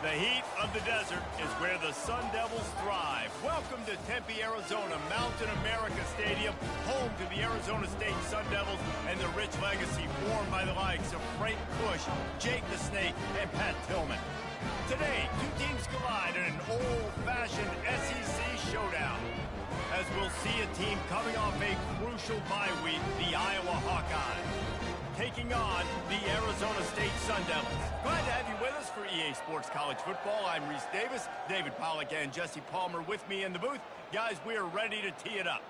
The heat of the desert is where the Sun Devils thrive. Welcome to Tempe, Arizona, Mountain America Stadium, home to the Arizona State Sun Devils and the rich legacy formed by the likes of Frank Bush, Jake the Snake, and Pat Tillman. Today, two teams collide in an old-fashioned SEC showdown, as we'll see a team coming off a crucial bye week, the Iowa Hawkeyes, taking on the Arizona State Sun Devils. Glad to have you with us for EA Sports College Football. I'm Reese Davis, David Pollack and Jesse Palmer with me in the booth. Guys, we are ready to tee it up.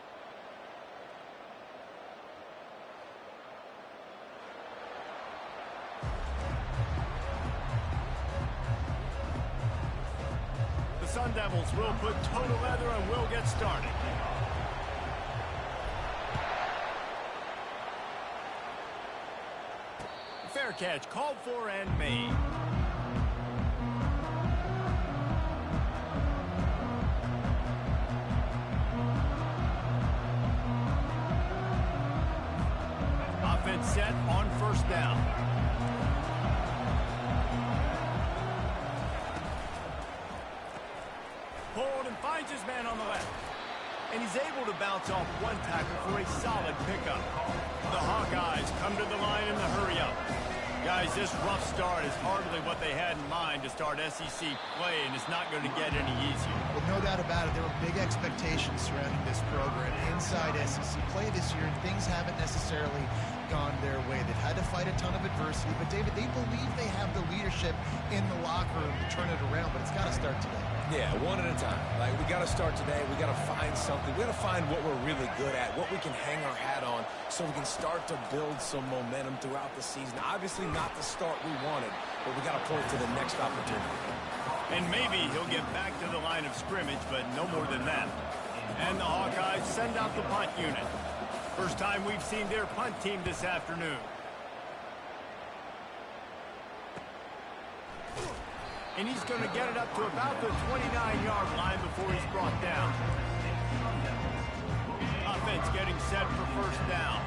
The Sun Devils will put total leather and we'll get started. Fair catch called for and made. Offense set on first down. Pulled and finds his man on the left. And he's able to bounce off one tackle for a solid pickup. The Hawkeyes come to the line in the hurry-up. Guys, this rough start is hardly what they had in mind to start SEC play, and it's not going to get any easier. Well, no doubt about it. There were big expectations surrounding this program inside SEC play this year, and things haven't necessarily gone their way. They've had to fight a ton of adversity, but, David, they believe they have the leadership in the locker room to turn it around, but it's got to start today. Yeah, one at a time. Like, we got to start today. We got to find something. We got to find what we're really good at, what we can hang our hat on, so we can start to build some momentum throughout the season. Obviously, not the start we wanted, but we got to point to the next opportunity. And maybe he'll get back to the line of scrimmage, but no more than that. And the Hawkeyes send out the punt unit. First time we've seen their punt team this afternoon. And he's going to get it up to about the 29-yard line before he's brought down. Offense getting set for first down.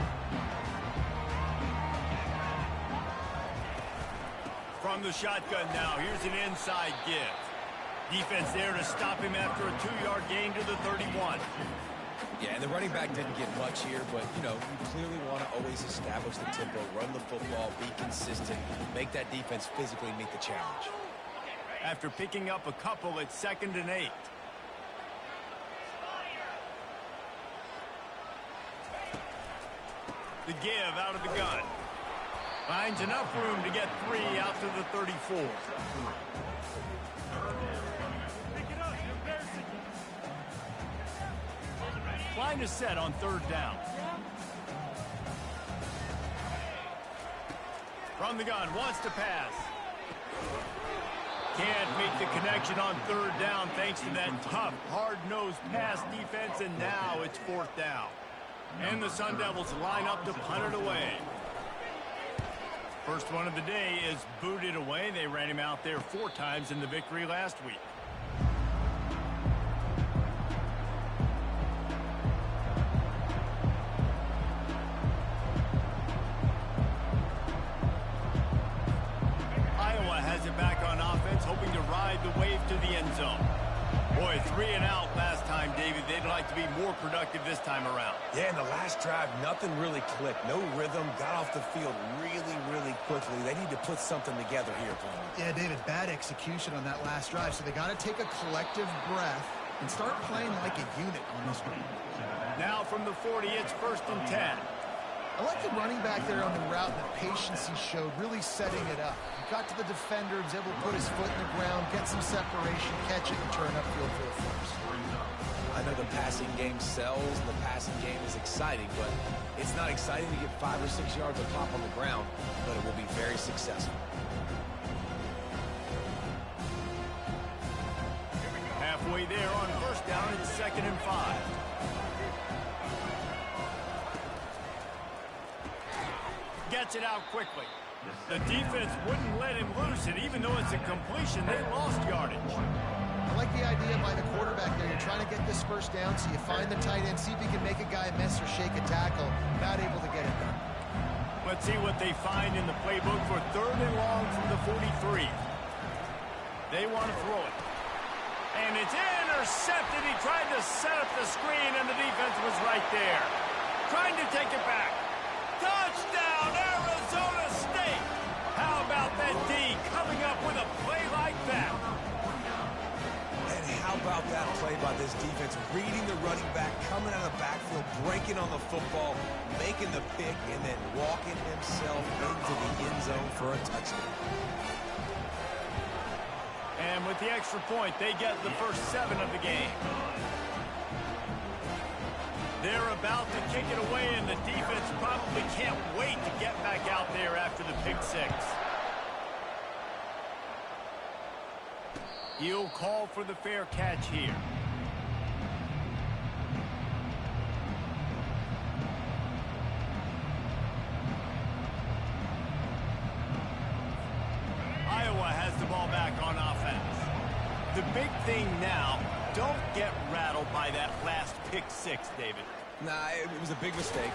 From the shotgun now, here's an inside give. Defense there to stop him after a 2-yard gain to the 31. Yeah, and the running back didn't get much here, but, you know, you clearly want to always establish the tempo, run the football, be consistent, make that defense physically meet the challenge. After picking up a couple, it's 2nd and 8. The give out of the gun. Finds enough room to get 3 out to the 34. Line is set on 3rd down. From the gun, wants to pass. Can't make the connection on 3rd down thanks to that tough, hard-nosed pass defense, and now it's 4th down. And the Sun Devils line up to punt it away. First one of the day is booted away. They ran him out there 4 times in the victory last week. Hoping to ride the wave to the end zone. Boy, 3 and out last time, David. They'd like to be more productive this time around. Yeah, in the last drive, nothing really clicked. No rhythm, got off the field really quickly. They need to put something together here, Palmer. Yeah, David, bad execution on that last drive, so they got to take a collective breath and start playing like a unit on this one. Now from the 40, it's 1st and 10. I like the running back there on the route and the patience he showed, really setting it up. He got to the defender, was able to put his foot in the ground, get some separation, catch it, and turn upfield for the first. I know the passing game sells, and the passing game is exciting, but it's not exciting to get 5 or 6 yards of pop on the ground, but it will be very successful. Halfway there on 1st down, it's 2nd and 5. Gets it out quickly. The defense wouldn't let him loose it, even though it's a completion. They lost yardage. I like the idea by the quarterback there. You're trying to get this first down, so you find the tight end, see if you can make a guy miss or shake a tackle. Not able to get it done. Let's see what they find in the playbook for 3rd and long from the 43. They want to throw it. And it's intercepted. He tried to set up the screen, and the defense was right there. Trying to take it back. Touchdown, Arizona State! How about that D coming up with a play like that? And how about that play by this defense, reading the running back, coming out of the backfield, breaking on the football, making the pick, and then walking himself into the end zone for a touchdown. And with the extra point, they get the first 7 of the game. They're about to kick it away, and the defense probably can't wait to get back out there after the pick 6. He'll call for the fair catch here. Iowa has the ball back on offense. The big thing now, don't get rattled by that last pick 6, David. Nah, it was a big mistake.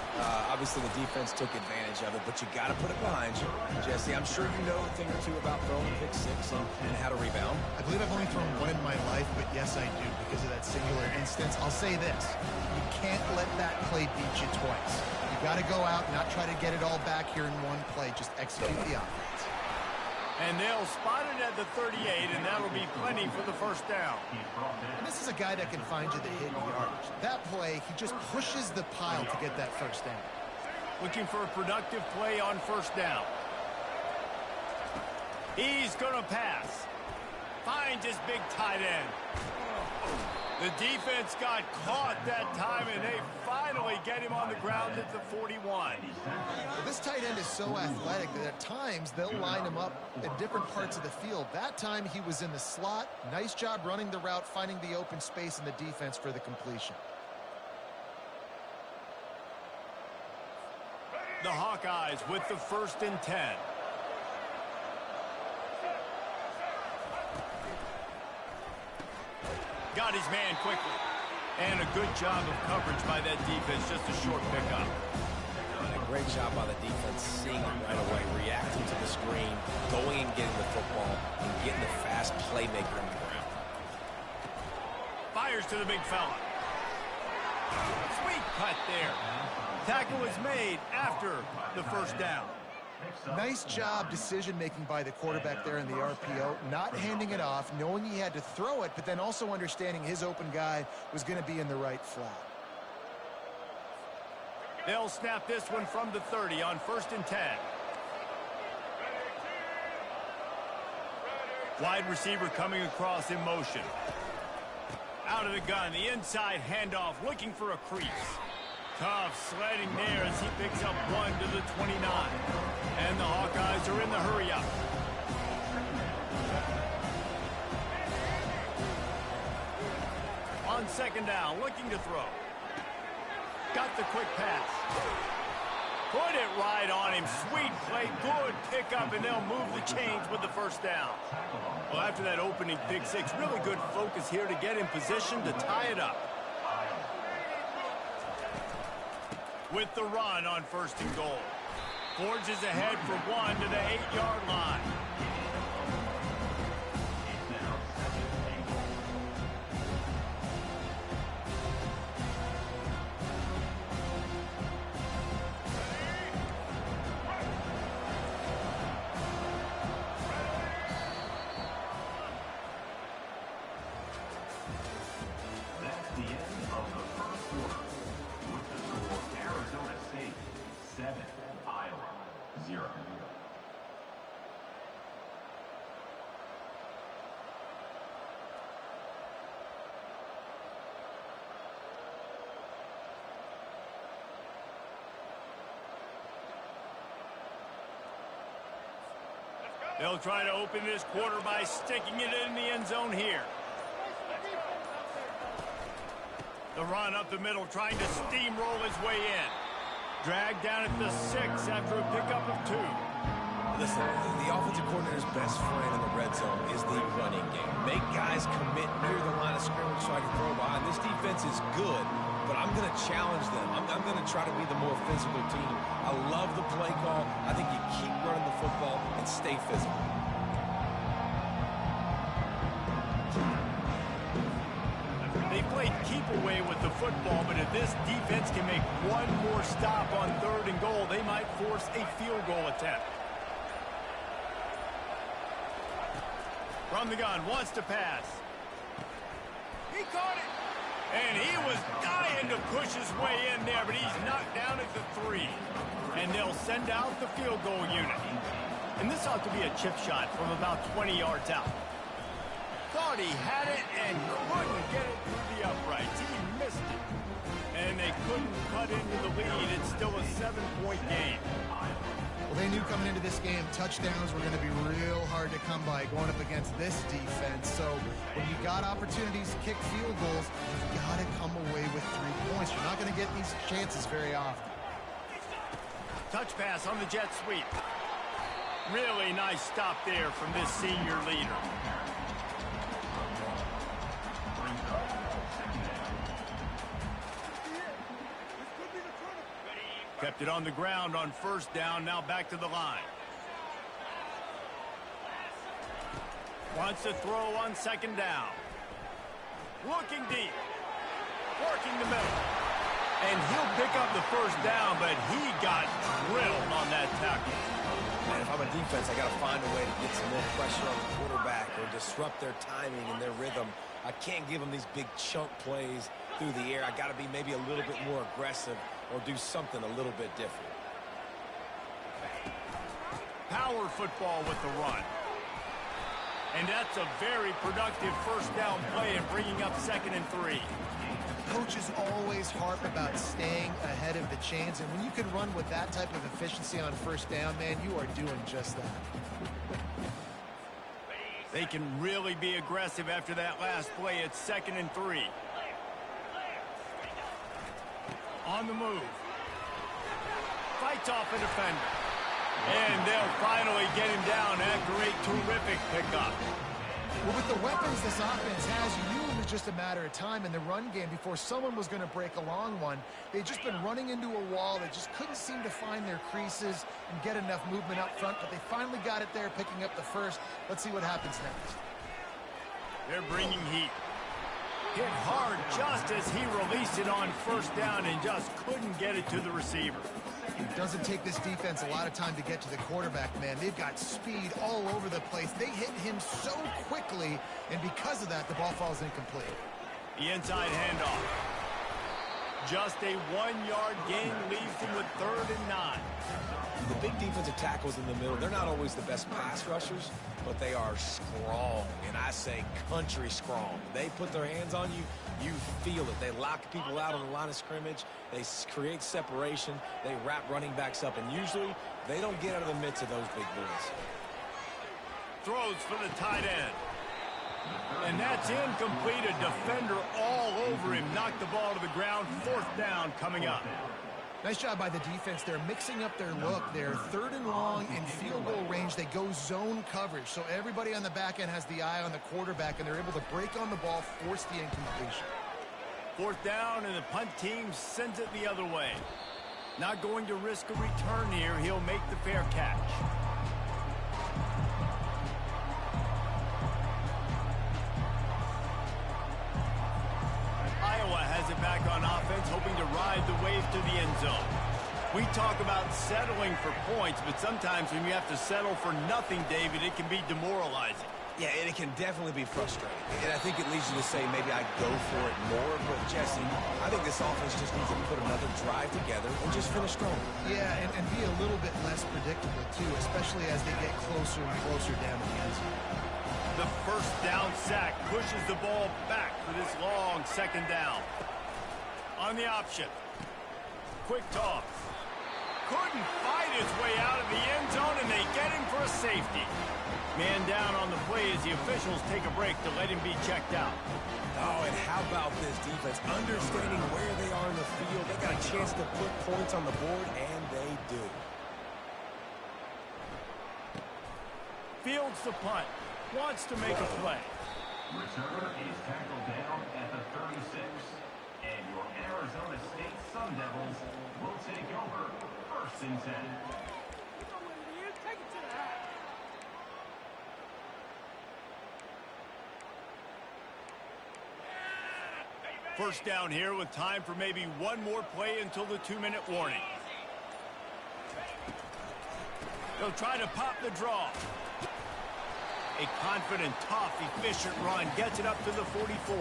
Obviously, the defense took advantage of it, but you got to put it behind you. Jesse, I'm sure you know a thing or two about throwing a pick 6 and how to rebound. I believe I've only thrown one in my life, but yes, I do because of that singular instance. I'll say this. You can't let that play beat you twice. You got to go out and not try to get it all back here in one play. Just execute the offense. And they'll spot it at the 38, and that'll be plenty for the first down. And this is a guy that can find you the hidden yardage. That play, he just pushes the pile to get that first down. Looking for a productive play on first down. He's going to pass. Finds his big tight end. The defense got caught that time, and they finally get him on the ground at the 41. Well, this tight end is so athletic that at times they'll line him up at different parts of the field. That time he was in the slot. Nice job running the route, finding the open space in the defense for the completion. The Hawkeyes with the 1st and 10. Got his man quickly. And a good job of coverage by that defense. Just a short pickup. And a great job by the defense, seeing it right away, reacting to the screen, going and getting the football, and getting the fast playmaker on the ground. Fires to the big fella. Sweet cut there. Tackle was made after the first down. Nice job decision-making by the quarterback there in the RPO, not handing it off, knowing he had to throw it, but then also understanding his open guy was going to be in the right flat. They'll snap this one from the 30 on 1st and 10. Wide receiver coming across in motion. Out of the gun, the inside handoff, looking for a crease. Tough sledding there as he picks up 1 to the 29. And the Hawkeyes are in the hurry-up. On 2nd down, looking to throw. Got the quick pass. Put it right on him. Sweet play, good pickup, and they'll move the chains with the first down. Well, after that opening pick 6, really good focus here to get in position to tie it up. With the run on 1st and goal. Forges ahead for 1 to the 8-yard line. That's the end of the first quarter. With the score, Arizona State 7, Iowa 0. They'll try to open this quarter by sticking it in the end zone here. The run up the middle, trying to steamroll his way in. Dragged down at the 6 after a pickup of 2. Listen, the offensive coordinator's best friend in the red zone is the running game. Make guys commit near the line of scrimmage so I can throw behind. This defense is good, but I'm going to challenge them. I'm going to try to be the more physical team. I love the play call. I think you keep running the football and stay physical. away with the football, but if this defense can make one more stop on 3rd and goal, they might force a field goal attempt. From the gun, wants to pass. He caught it. And he was dying to push his way in there, but he's knocked down at the 3. And they'll send out the field goal unit. And this ought to be a chip shot from about 20 yards out. Thought he had it and couldn't get it through the uprights. He missed it. And they couldn't cut into the lead. It's still a 7-point game. Well, they knew coming into this game, touchdowns were going to be real hard to come by going up against this defense. So when you got opportunities to kick field goals, you've got to come away with 3 points. You're not going to get these chances very often. Touch pass on the jet sweep. Really nice stop there from this senior leader. Kept it on the ground on 1st down, now back to the line. Wants to throw on 2nd down. Looking deep. Working the middle. And he'll pick up the 1st down, but he got drilled on that tackle. Man, if I'm a defense, I got to find a way to get some more pressure on the quarterback or disrupt their timing and their rhythm. I can't give them these big chunk plays through the air. I got to be maybe a little bit more aggressive or do something a little bit different. Power football with the run. And that's a very productive 1st down play and bringing up 2nd and 3. Coaches always harp about staying ahead of the chains, and when you can run with that type of efficiency on 1st down, man, you are doing just that. They can really be aggressive after that last play. It's 2nd and 3. On the move. Fights off a defender. And they'll finally get him down after a terrific pickup. Well, with the weapons this offense has, you knew it was just a matter of time in the run game before someone was going to break a long one. They'd just been running into a wall. They just couldn't seem to find their creases and get enough movement up front, but they finally got it there, picking up the 1st. Let's see what happens next. They're bringing heat. Hit hard just as he released it on 1st down and just couldn't get it to the receiver. It doesn't take this defense a lot of time to get to the quarterback, man. They've got speed all over the place. They hit him so quickly, and because of that, the ball falls incomplete. The inside handoff. Just a 1-yard gain leaves him with 3rd and 9. The big defensive tackles in the middle, they're not always the best pass rushers, but they are strong, and I say country strong. They put their hands on you, you feel it. They lock people out on the line of scrimmage. They create separation. They wrap running backs up, and usually they don't get out of the midst of those big boys. Throws for the tight end. And that's incomplete. A defender all over him. Knocked the ball to the ground. 4th down coming up. Nice job by the defense. They're mixing up their look. They're 3rd and long in field goal range. They go zone coverage. So everybody on the back end has the eye on the quarterback, and they're able to break on the ball, force the incompletion. 4th down, and the punt team sends it the other way. Not going to risk a return here. He'll make the fair catch. Iowa has it back on offense, hoping to ride the wave to the end zone. We talk about settling for points, but sometimes when you have to settle for nothing, David, it can be demoralizing. Yeah, and it can definitely be frustrating. And I think it leads you to say maybe I go for it more. But, Jesse, I think this offense just needs to put another drive together and just finish strong. Yeah, and be a little bit less predictable, too, especially as they get closer and closer down to the end zone. The 1st down sack pushes the ball back for this long 2nd down. On the option. Quick toss. Couldn't fight his way out of the end zone, and they get him for a safety. Man down on the play as the officials take a break to let him be checked out. Oh, and how about this defense? Understanding where they are in the field. They got a chance to put points on the board, and they do. Fields the punt. Wants to make a play. Returner is tackled down at the 36. And your Arizona State Sun Devils will take over 1st and 10. First down here with time for maybe one more play until the 2-minute warning. They'll try to pop the draw. A confident, tough, efficient run gets it up to the 44.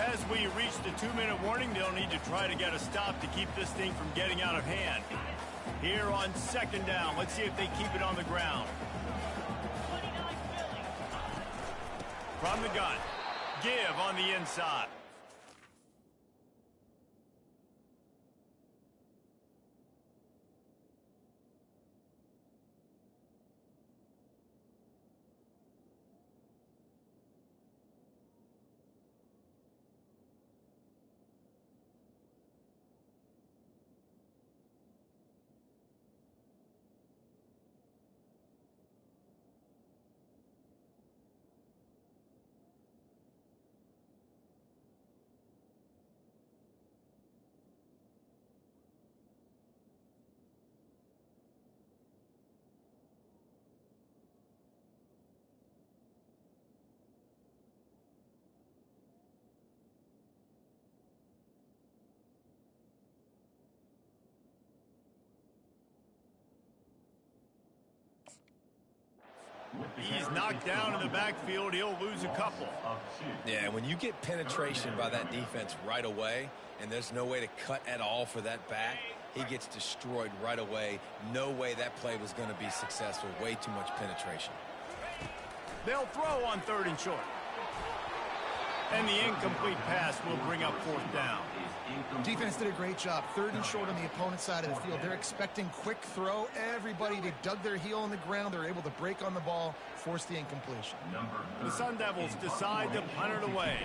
As we reach the 2-minute warning, they'll need to try to get a stop to keep this thing from getting out of hand. Here on second down, let's see if they keep it on the ground. From the gun, give on the inside. He's knocked down in the backfield. He'll lose a couple. Yeah, when you get penetration by that defense right away, and there's no way to cut at all for that back, he gets destroyed right away. No way that play was going to be successful. Way too much penetration. They'll throw on 3rd and short. And the incomplete pass will bring up 4th down. Defense did a great job. 3rd and short on the opponent's side of the field. They're expecting quick throw. Everybody, they dug their heel on the ground. They're able to break on the ball, force the incompletion. The Sun Devils decide to punt it away.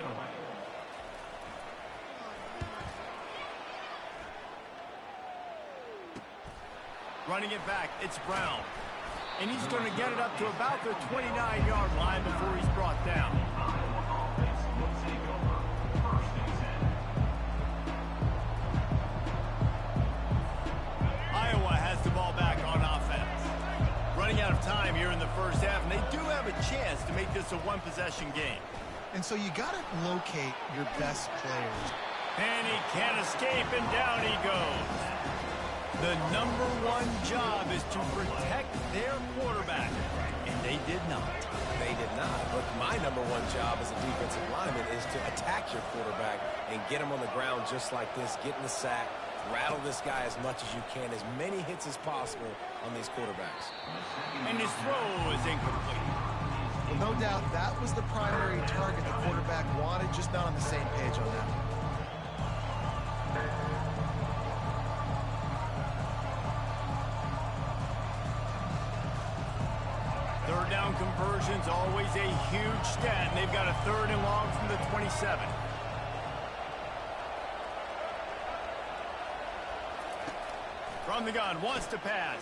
Running it back, it's Brown. And he's going to get it up to about the 29-yard line before he's brought down. Iowa has the ball back on offense. Running out of time here in the first half, and they do have a chance to make this a one-possession game. And so you got to locate your best players. And he can't escape, and down he goes. The #1 job is to protect their quarterback, and they did not. They did not. But my #1 job as a defensive lineman is to attack your quarterback and get him on the ground just like this, get in the sack, rattle this guy as much as you can, as many hits as possible on these quarterbacks. And his throw is incomplete. Well, no doubt that was the primary target the quarterback wanted, just not on the same page on that one. Third down conversion's always a huge stat, and they've got a 3rd and long from the 27. From the gun, wants to pass.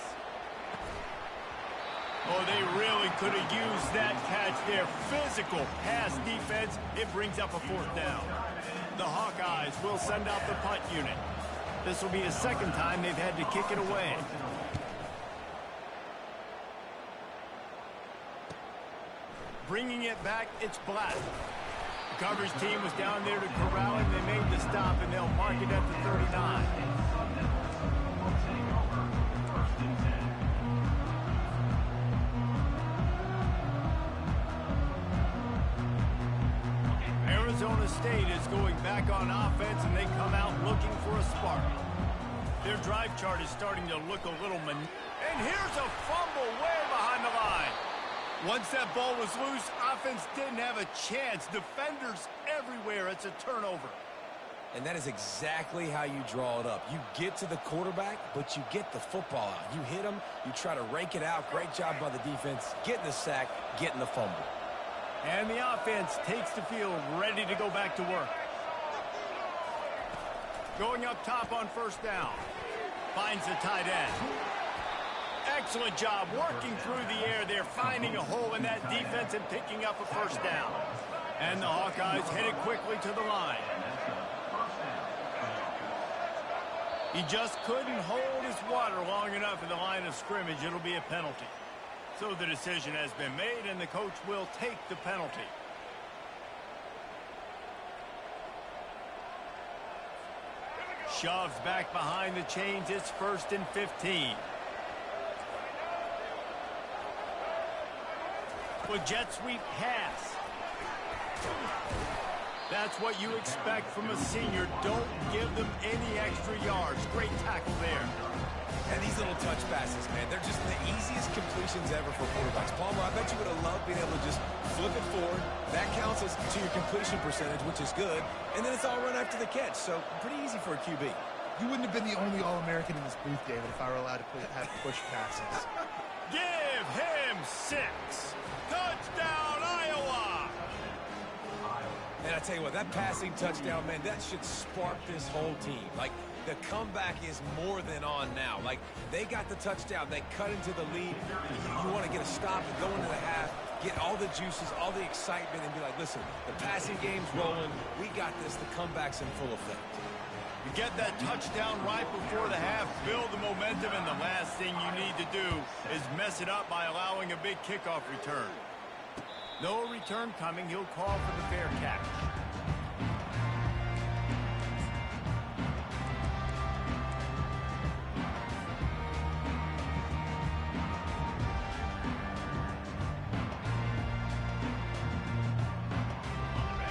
Oh, they really could have used that catch there. Physical pass defense. It brings up a 4th down. The Hawkeyes will send out the punt unit. This will be the 2nd time they've had to kick it away. Bringing it back, it's Black. The coverage team was down there to corral him. They made the stop, and they'll mark it at the 39. Arizona State is going back on offense, and they come out looking for a spark. Their drive chart is starting to look a little and here's a fumble way behind the line. Once that ball was loose, offense didn't have a chance. Defenders everywhere. It's a turnover. And that is exactly how you draw it up. You get to the quarterback, but you get the football out. You hit him, you try to rake it out. Great job by the defense. Getting the sack, getting the fumble. And the offense takes the field, ready to go back to work. Going up top on 1st down. Finds the tight end. Excellent job working through the air there, finding a hole in that defense and picking up a 1st down. And the Hawkeyes headed quickly to the line. He just couldn't hold his water long enough in the line of scrimmage. It'll be a penalty. So the decision has been made, and the coach will take the penalty. Shoves back behind the chains. It's 1st and 15. A jet sweep pass. That's what you expect from a senior. Don't give them any extra yards. Great tackle there. And these little touch passes, man, they're just the easiest completions ever for quarterbacks. Palmer, I bet you would have loved being able to just flip it forward. That counts as to your completion percentage, which is good. And then it's all run after the catch, so pretty easy for a QB. You wouldn't have been the only All-American in this booth, David, if I were allowed to have push passes. Give him 6. Touchdown, Iowa! And I tell you what, that passing touchdown, man, that should spark this whole team. Like, the comeback is more than on now. Like, they got the touchdown. They cut into the lead. You want to get a stop and go into the half, get all the juices, all the excitement, and be like, listen, the passing game's rolling. We got this. The comeback's in full effect. You get that touchdown right before the half, build the momentum, and the last thing you need to do is mess it up by allowing a big kickoff return. No return coming. He'll call for the fair catch.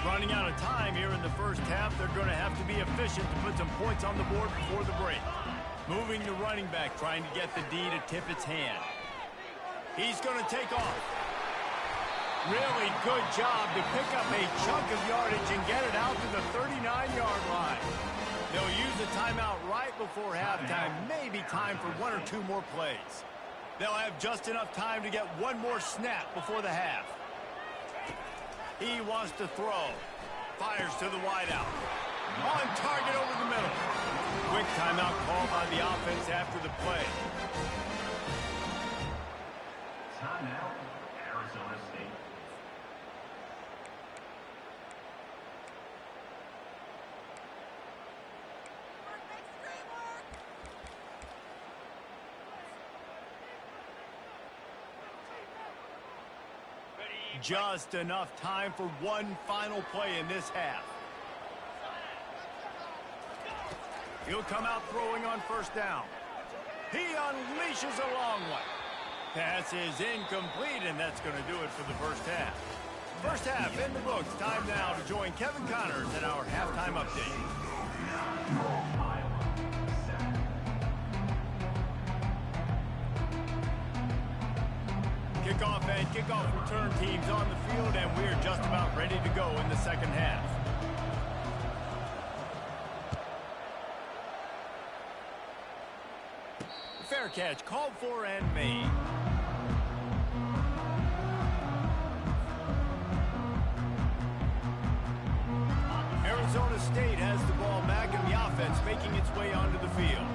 Running out of time here in the first half. They're going to have to be efficient to put some points on the board before the break. Moving the running back, trying to get the D to tip its hand. He's going to take off. Really good job to pick up a chunk of yardage and get it out to the 39-yard line. They'll use a timeout right before halftime. Maybe time for 1 or 2 more plays. They'll have just enough time to get one more snap before the half. He wants to throw. Fires to the wideout. On target over the middle. Quick timeout call by the offense after the play. Timeout, Arizona State. Just enough time for one final play in this half. He'll come out throwing on first down. He unleashes a long one. Pass is incomplete, and that's going to do it for the first half. First half in the books. Time now to join Kevin Connors in our halftime update. Kickoff and kickoff return teams on the field, and we're just about ready to go in the second half. Fair catch called for and made. Arizona State has the ball back in the offense, making its way onto the field.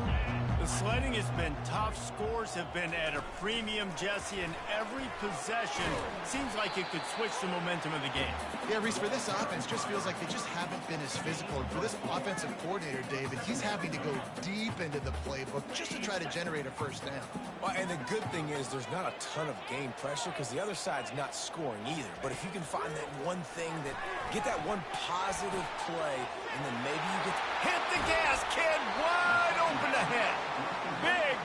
The sledding has been tough. Scores have been at a premium, Jesse, and every possession seems like it could switch the momentum of the game. Yeah, Reese, for this offense, just feels like they just haven't been as physical. And for this offensive coordinator, David, he's having to go deep into the playbook just to try to generate a first down. Well, and the good thing is there's not a ton of game pressure because the other side's not scoring either. But if you can find that one thing that, get that one positive play, and then maybe you get... Hit the gas, kid! Wide open ahead.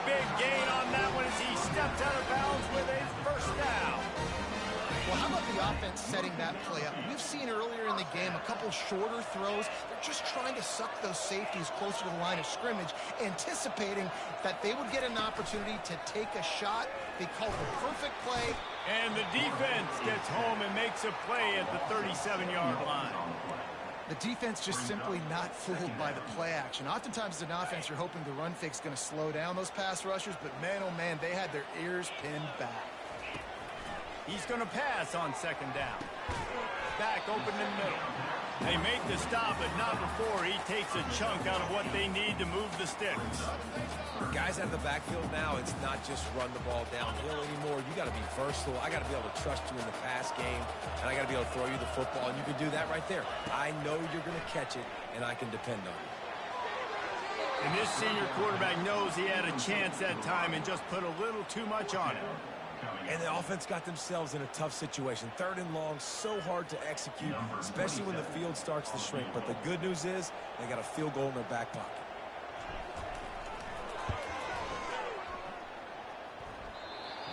Big gain on that one as he stepped out of bounds with a first down. Well, how about the offense setting that play up? We've seen earlier in the game a couple shorter throws. They're just trying to suck those safeties closer to the line of scrimmage, anticipating that they would get an opportunity to take a shot. They call the perfect play. And the defense gets home and makes a play at the 37-yard line. The defense just simply not fooled by the play action. Oftentimes as an offense, you're hoping the run fake's going to slow down those pass rushers, but man, oh man, they had their ears pinned back. He's going to pass on second down. Back open in the middle. They make the stop, but not before he takes a chunk out of what they need to move the sticks. Guys out of the backfield now, it's not just run the ball downhill anymore. You got to be versatile. I got to be able to trust you in the pass game, and I got to be able to throw you the football, and you can do that right there. I know you're going to catch it, and I can depend on you. And this senior quarterback knows he had a chance that time and just put a little too much on it. And the offense got themselves in a tough situation. 3rd and long, so hard to execute, especially when the field starts to shrink. But the good news is they got a field goal in their back pocket.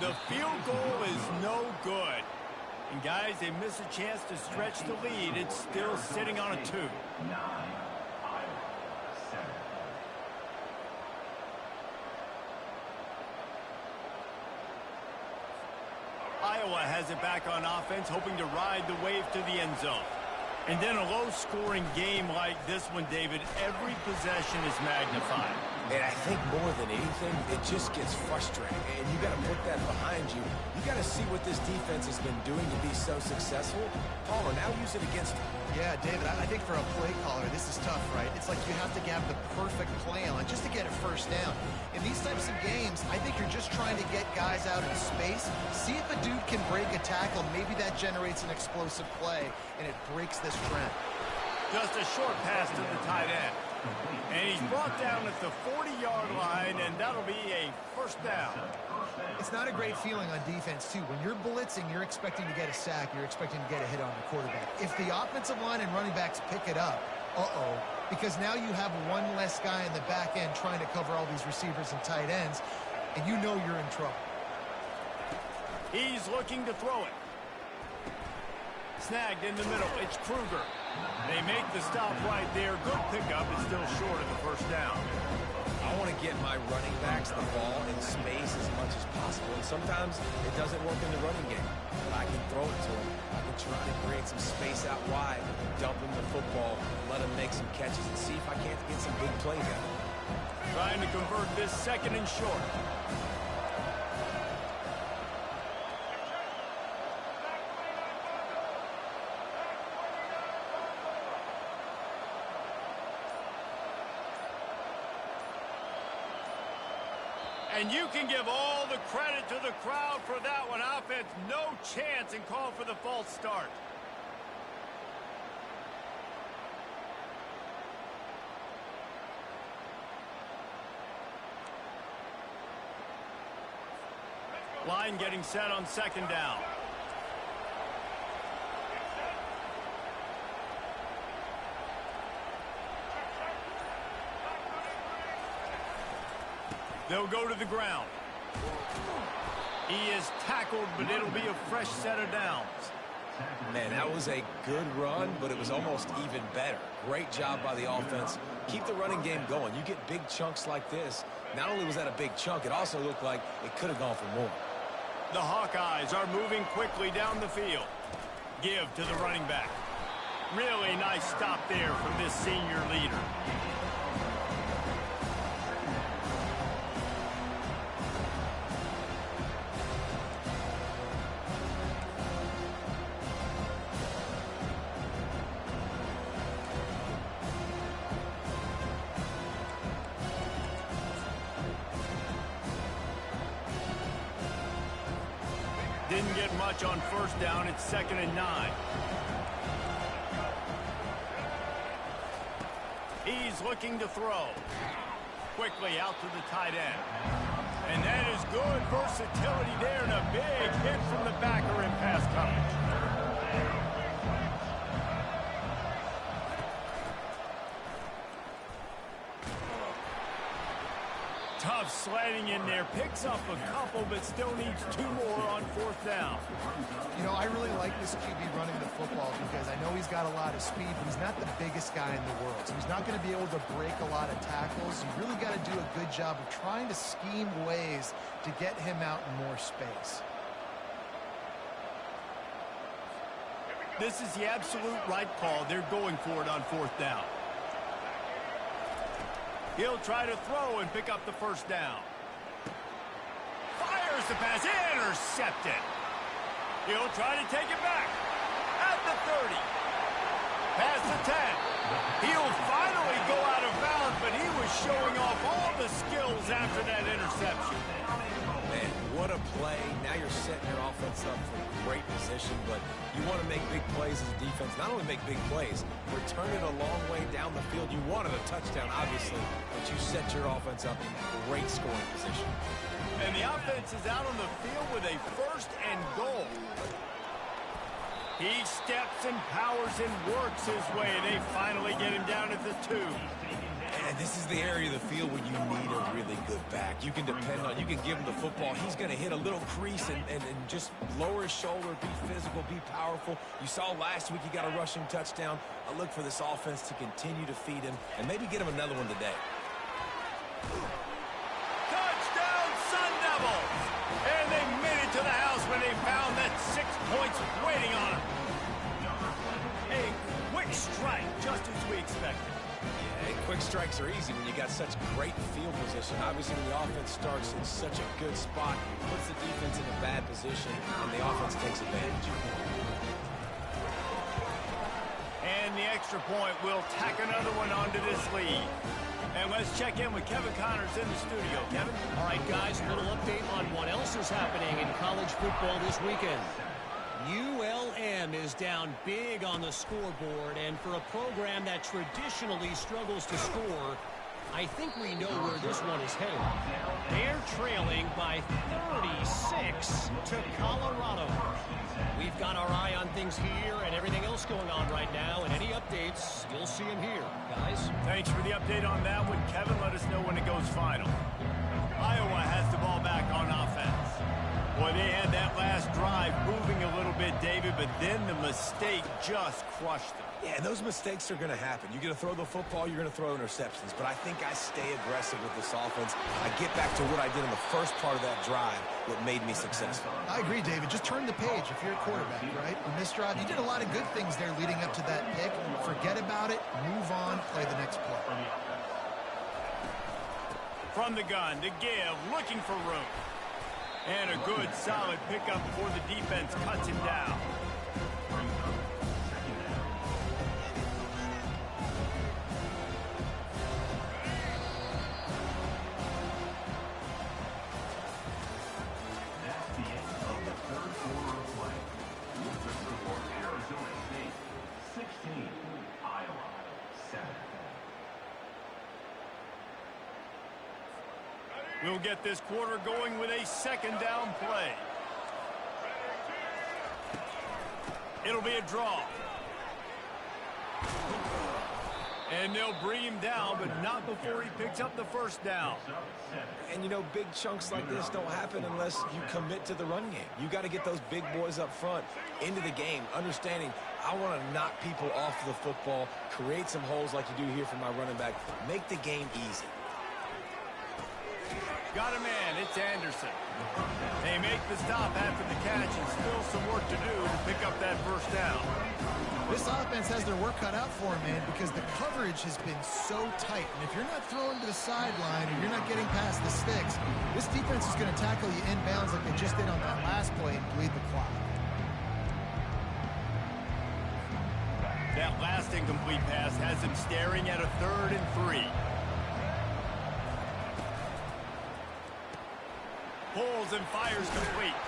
The field goal is no good. And guys, they miss a chance to stretch the lead. It's still sitting on a 2. 9, Iowa, 7. Iowa has it back on offense, hoping to ride the wave to the end zone. And then a low-scoring game like this one, David, every possession is magnified. And I think more than anything, it just gets frustrating. And you got to put that behind you. You got to see what this defense has been doing to be so successful. Palmer, now use it against him. Yeah, David, I think for a play caller, this is tough, right? It's like you have to have the perfect play on just to get a first down. In these types of games, I think you're just trying to get guys out in space, see if a dude can break a tackle. Maybe that generates an explosive play, and it breaks this trend. Just a short pass to the tight end. And he's brought down at the 40-yard line, and that'll be a first down. It's not a great feeling on defense, too. When you're blitzing, you're expecting to get a sack. You're expecting to get a hit on the quarterback. If the offensive line and running backs pick it up, because now you have one less guy in the back end trying to cover all these receivers and tight ends, and you know you're in trouble. He's looking to throw it. Snagged in the middle. It's Kruger. They make the stop right there. Good pickup. It's still short of the first down. I want to get my running backs the ball in space as much as possible. And sometimes it doesn't work in the running game. But I can throw it to them. I can try to create some space out wide, dump them the football, let them make some catches, and see if I can't get some big plays out of it. Trying to convert this second and short. And you can give all the credit to the crowd for that one. Offense, no chance, and call for the false start. Line getting set on second down. They'll go to the ground. He is tackled, but it'll be a fresh set of downs. Man, that was a good run, but it was almost even better. Great job by the offense. Keep the running game going. You get big chunks like this. Not only was that a big chunk, it also looked like it could have gone for more. The Hawkeyes are moving quickly down the field. Give to the running back. Really nice stop there from this senior leader. Didn't get much on first down. It's 2nd and 9. He's looking to throw. Quickly out to the tight end. And that is good versatility there, and a big hit from the backer in pass coverage. Tough sliding in there, picks up a couple, but still needs 2 more on 4th down. You know, I really like this QB running the football because I know he's got a lot of speed, but he's not the biggest guy in the world. So he's not going to be able to break a lot of tackles. You really got to do a good job of trying to scheme ways to get him out in more space. This is the absolute right call. They're going for it on 4th down. He'll try to throw and pick up the first down. Fires the pass, intercepted. He'll try to take it back at the 30. Past the 10. He'll finally go out of bounds, but he was showing off all the skills after that interception. Man, what a play. Now you're setting your offense up for great position, but you want to make big plays as a defense. Not only make big plays, return it a long way down the field. You wanted a touchdown, obviously, but you set your offense up in great scoring position. And the offense is out on the field with a 1st and goal. He steps and powers and works his way. They finally get him down at the 2. And And this is the area of the field where you need a really good back. You can depend on, you can give him the football. He's going to hit a little crease and just lower his shoulder, be physical, be powerful. You saw last week he got a rushing touchdown. I look for this offense to continue to feed him and maybe get him another one today. Touchdown, Sun Devils! And they made it to the house when they found that 6 points waiting on them. A quick strike, just as we expected. Yeah, quick strikes are easy when you got such great field position. Obviously, when the offense starts in such a good spot, puts the defense in a bad position, and the offense takes advantage. And the extra point will tack another one onto this lead. And let's check in with Kevin Connors in the studio. Kevin? All right, guys, a little update on what else is happening in college football this weekend. ULM is down big on the scoreboard, and for a program that traditionally struggles to score, I think we know where this one is headed. They're trailing by 36 to Colorado. We've got our eye on things here and everything else going on right now, and any updates, you'll see them here. Guys? Thanks for the update on that one, Kevin. Let us know when it goes final. Iowa has the ball back on offense. Boy, they had that last drive moving a little bit, David, but then the mistake just crushed them. Yeah, those mistakes are going to happen. You're going to throw the football, you're going to throw interceptions. But I think I stay aggressive with this offense. I get back to what I did in the first part of that drive, what made me successful. I agree, David. Just turn the page if you're a quarterback, right? On this drive, you did a lot of good things there leading up to that pick. Forget about it, move on, play the next play. From the gun to give, looking for room. And a good, solid pickup before the defense cuts him down. That's the end of the third quarter of play. With the score, Arizona State 16, Iowa 7. We'll get this quarter going with a second down play. It'll be a draw. And they'll bring him down, but not before he picks up the first down. And, you know, big chunks like this don't happen unless you commit to the run game. You got to get those big boys up front into the game, understanding I want to knock people off the football, create some holes like you do here for my running back, make the game easy. Got a man, it's Anderson. They make the stop after the catch and still some work to do to pick up that first down. This offense has their work cut out for them, man, because the coverage has been so tight. And if you're not throwing to the sideline or you're not getting past the sticks, this defense is going to tackle you inbounds like they just did on that last play and bleed the clock. That last incomplete pass has him staring at a 3rd and 3. Pulls and fires complete.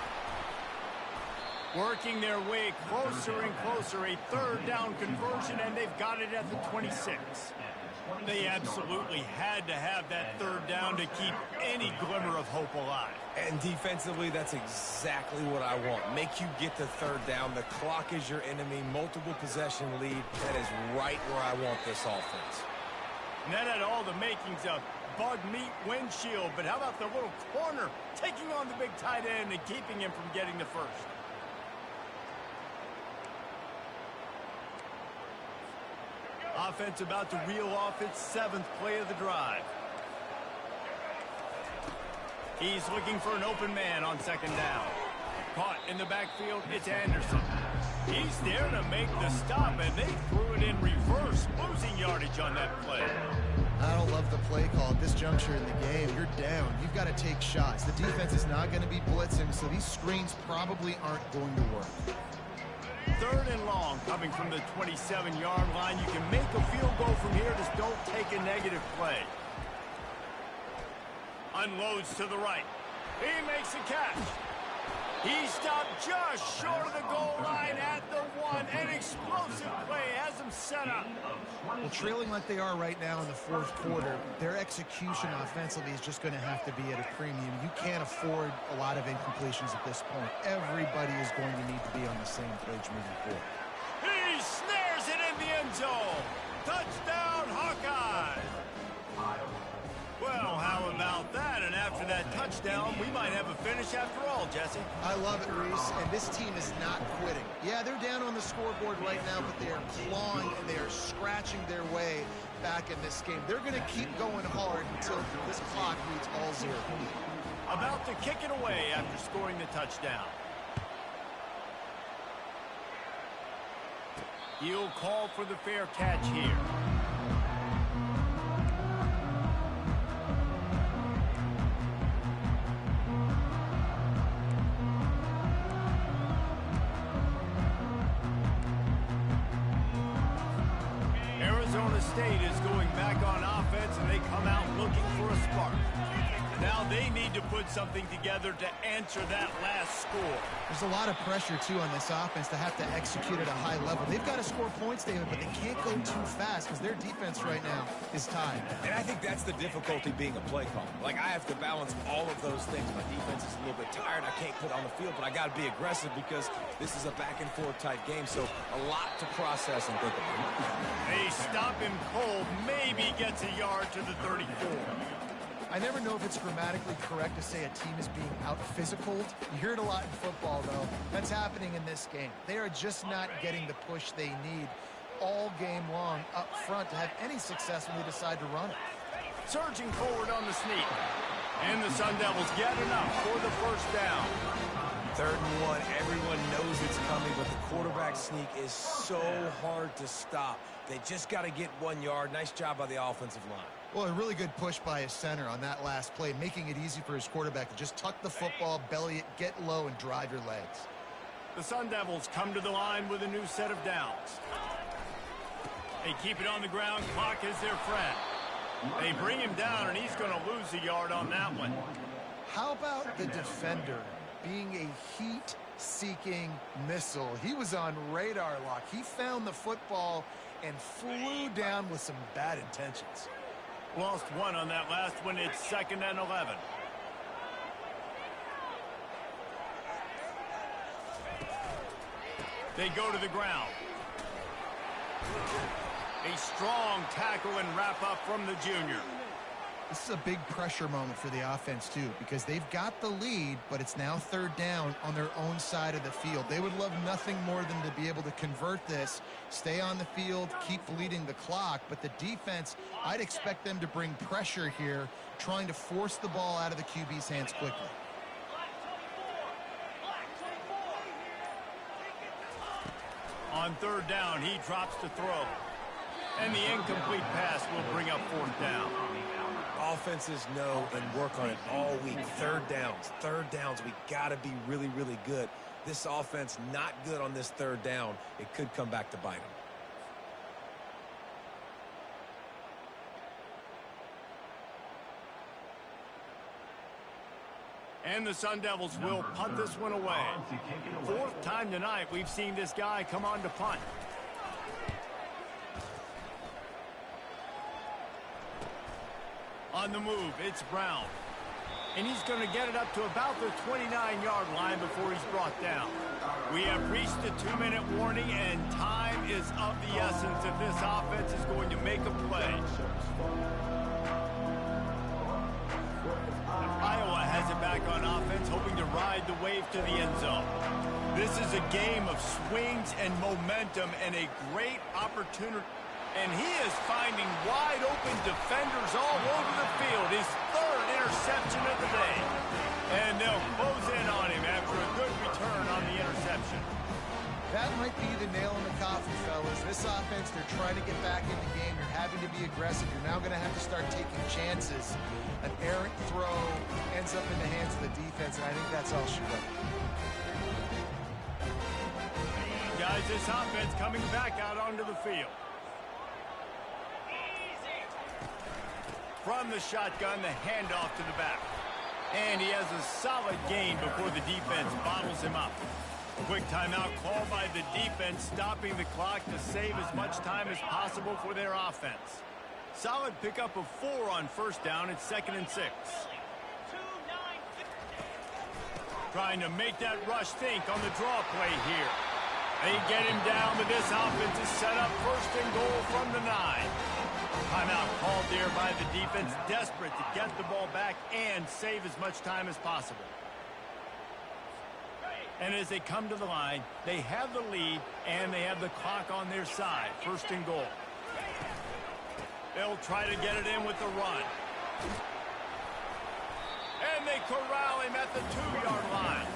Working their way closer and closer. A 3rd down conversion, and they've got it at the 26. They absolutely had to have that 3rd down to keep any glimmer of hope alive. And defensively, that's exactly what I want. Make you get the 3rd down. The clock is your enemy. Multiple possession lead. That is right where I want this offense. And that had all the makings of bug meat windshield, but how about the little corner taking on the big tight end and keeping him from getting the first? Offense about to reel off its 7th play of the drive. He's looking for an open man on 2nd down. Caught in the backfield, it's Anderson. He's there to make the stop, and they threw it in reverse, losing yardage on that play. I don't love the play call at this juncture in the game. You're down. You've got to take shots. The defense is not going to be blitzing, so these screens probably aren't going to work. 3rd and long, coming from the 27-yard line. You can make a field goal from here, just don't take a negative play. Unloads to the right. He makes a catch. He stopped just short of the goal line at the 1. An explosive play has him set up. Well, trailing like they are right now in the 4th quarter, their execution offensively is just going to have to be at a premium. You can't afford a lot of incompletions at this point. Everybody is going to need to be on the same page moving forward. He snares it in the end zone. Touchdown, Hawkeyes. touchdown, we might have a finish after all, Jesse. I love it, Reese, and this team is not quitting. Yeah, they're down on the scoreboard right now, but they are clawing and they are scratching their way back in this game. They're going to keep going hard until this clock reads all zero. About to kick it away after scoring the touchdown. He'll call for the fair catch here. Arizona State is going back on offense, and they come out looking for a spark. Now they need to put something together to answer that last score. There's a lot of pressure, too, on this offense to have to execute at a high level. They've got to score points, David, but they can't go too fast because their defense right now is tied. And I think that's the difficulty being a play caller. Like, I have to balance all of those things. My defense is a little bit tired. I can't put on the field, but I got to be aggressive because this is a back-and-forth type game, so a lot to process and think about. They stop him cold, maybe gets a yard to the 34. I never know if it's grammatically correct to say a team is being out-physicaled. You hear it a lot in football, though. That's happening in this game. They are just not getting the push they need all game long up front to have any success when they decide to run it. Surging forward on the sneak. And the Sun Devils get enough for the first down. 3rd and 1, everyone knows it's coming, but the quarterback sneak is so hard to stop. They just got to get 1 yard. Nice job by the offensive line. Well, a really good push by his center on that last play, making it easy for his quarterback to just tuck the football, belly it, get low, and drive your legs. The Sun Devils come to the line with a new set of downs. They keep it on the ground. Clock is their friend. They bring him down, and he's going to lose a yard on that one. How about the defender being a heat-seeking missile? He was on radar lock. He found the football and flew down with some bad intentions. Lost one on that last one. It's 2nd and 11. They go to the ground. A strong tackle and wrap up from the junior. This is a big pressure moment for the offense, too, because they've got the lead, but it's now 3rd down on their own side of the field. They would love nothing more than to be able to convert this, stay on the field, keep bleeding the clock, but the defense, I'd expect them to bring pressure here, trying to force the ball out of the QB's hands quickly. On 3rd down, he drops to throw. And the incomplete pass will bring up 4th down. Offenses know and work on it all week. 3rd downs. We got to be really, really good. This offense not good on this 3rd down. It could come back to bite them. And the Sun Devils will punt this one away. 4th time tonight we've seen this guy come on to punt. On the move, it's Brown. And he's going to get it up to about the 29-yard line before he's brought down. We have reached the 2-minute warning, and time is of the essence if this offense is going to make a play. Iowa has it back on offense, hoping to ride the wave to the end zone. This is a game of swings and momentum and a great opportunity. And he is finding wide-open defenders all over the field. His 3rd interception of the day. And they'll close in on him after a good return on the interception. That might be the nail in the coffin, fellas. This offense, they're trying to get back in the game. You're having to be aggressive. You're now going to have to start taking chances. An errant throw ends up in the hands of the defense, and I think that's all she wrote. Guys, this offense coming back out onto the field. From the shotgun, the handoff to the back. And he has a solid gain before the defense bottles him up. Quick timeout called by the defense, stopping the clock to save as much time as possible for their offense. Solid pickup of 4 on 1st down. It's 2nd and 6. Trying to make that rush think on the draw play here. They get him down, but this offense is set up 1st and goal from the 9. Timeout called there by the defense, desperate to get the ball back and save as much time as possible. And as they come to the line, they have the lead and they have the clock on their side. First and goal. They'll try to get it in with the run. And they corral him at the 2-yard line.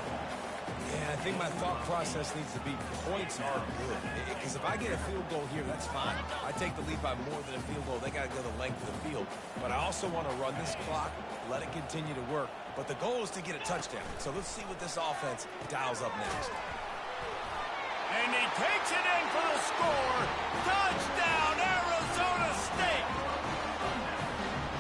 Yeah, I think my thought process needs to be points are good. Because if I get a field goal here, that's fine. I take the lead by more than a field goal. They got to go the length of the field. But I also want to run this clock, let it continue to work. But the goal is to get a touchdown. So let's see what this offense dials up next. And he takes it in for the score. Touchdown, Arizona State.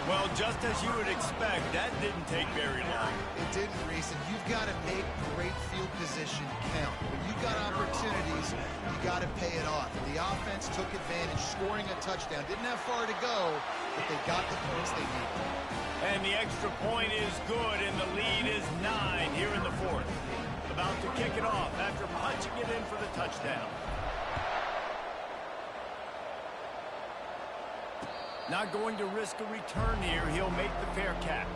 Well, just as you would expect, that didn't take very long. It didn't, Reese, and you've got to make great field position count. When you've got opportunities, you got to pay it off. And the offense took advantage, scoring a touchdown. Didn't have far to go, but they got the points they needed. And the extra point is good, and the lead is 9 here in the fourth. About to kick it off after punching it in for the touchdown. Not going to risk a return here. He'll make the fair catch.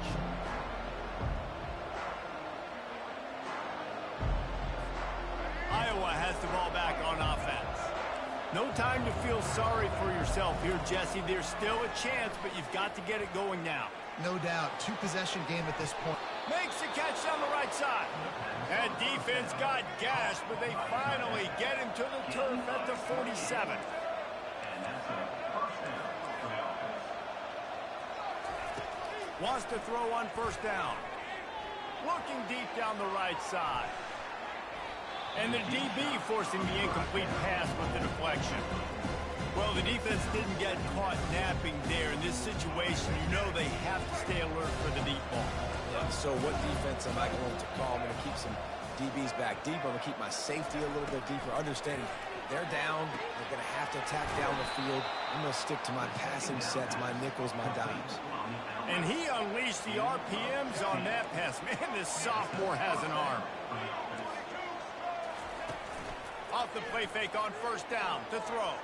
Iowa has the ball back on offense. No time to feel sorry for yourself here, Jesse. There's still a chance, but you've got to get it going now. No doubt. 2-possession game at this point. Makes the catch down the right side. That defense got gashed, but they finally get him to the turf at the 47. Wants to throw on first down. Looking deep down the right side. And the DB forcing the incomplete pass with the deflection. Well, the defense didn't get caught napping there. In this situation, you know they have to stay alert for the deep ball. Yeah, so what defense am I going to call? I'm going to keep some DBs back deep. I'm going to keep my safety a little bit deeper, understanding they're down. They're going to have to attack down the field. I'm going to stick to my passing sets, my nickels, my dimes. And he unleashed the RPMs on that pass. Man, this sophomore has an arm. Off the play fake on first down to throw.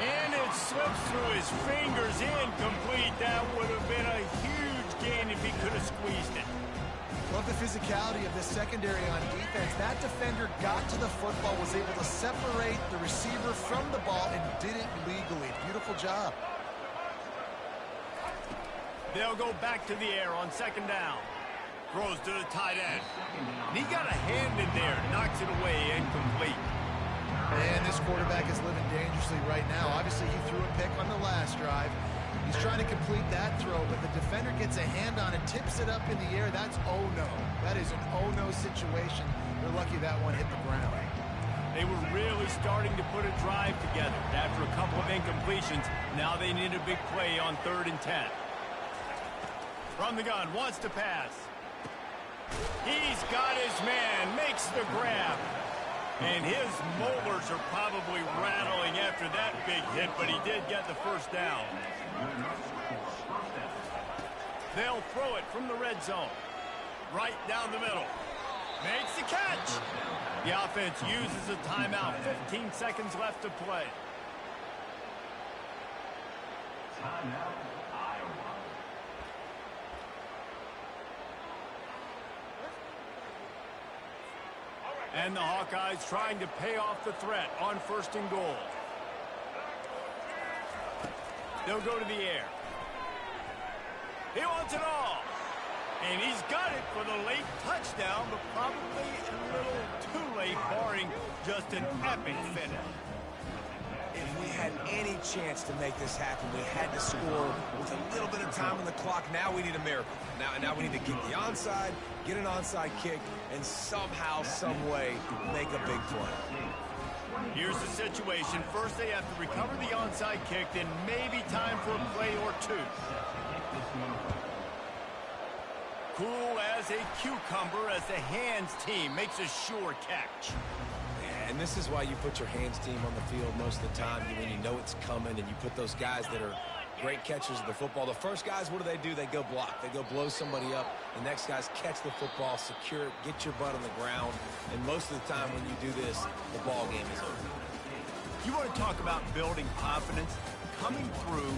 And it slips through his fingers, incomplete. That would have been a huge gain if he could have squeezed it. Love the physicality of this secondary on defense. That defender got to the football, was able to separate the receiver from the ball, and did it legally. Beautiful job. They'll go back to the air on second down. Throws to the tight end. And he got a hand in there, knocks it away, incomplete. And this quarterback is living dangerously right now. Obviously, he threw a pick on the last drive. He's trying to complete that throw, but the defender gets a hand on it, tips it up in the air. That's oh-no. That is an oh-no situation. They're lucky that one hit the ground. They were really starting to put a drive together. After a couple of incompletions, now they need a big play on 3rd and 10. From the gun, wants to pass. He's got his man, makes the grab. And his molars are probably rattling after that big hit, but he did get the first down. They'll throw it from the red zone. Right down the middle. Makes the catch. The offense uses a timeout. 15 seconds left to play. Timeout, Iowa. And the Hawkeyes trying to pay off the threat on 1st and goal. They'll go to the air. He wants it all. And he's got it for the late touchdown, but probably a little too late, barring just an epic finish. If we had any chance to make this happen, we had to score with a little bit of time on the clock. Now we need a miracle. Now we need to get the onside, get an onside kick, and somehow, some way, make a big play. Here's the situation. First, they have to recover the onside kick, then maybe time for a play or two. Cool as a cucumber as the hands team makes a sure catch. And this is why you put your hands team on the field most of the time when you know it's coming, and you put those guys that are great catchers of the football. The first guys, what do? They go block. They go blow somebody up. The next guys catch the football, secure it, get your butt on the ground. And most of the time when you do this, the ball game is over. You want to talk about building confidence? Coming through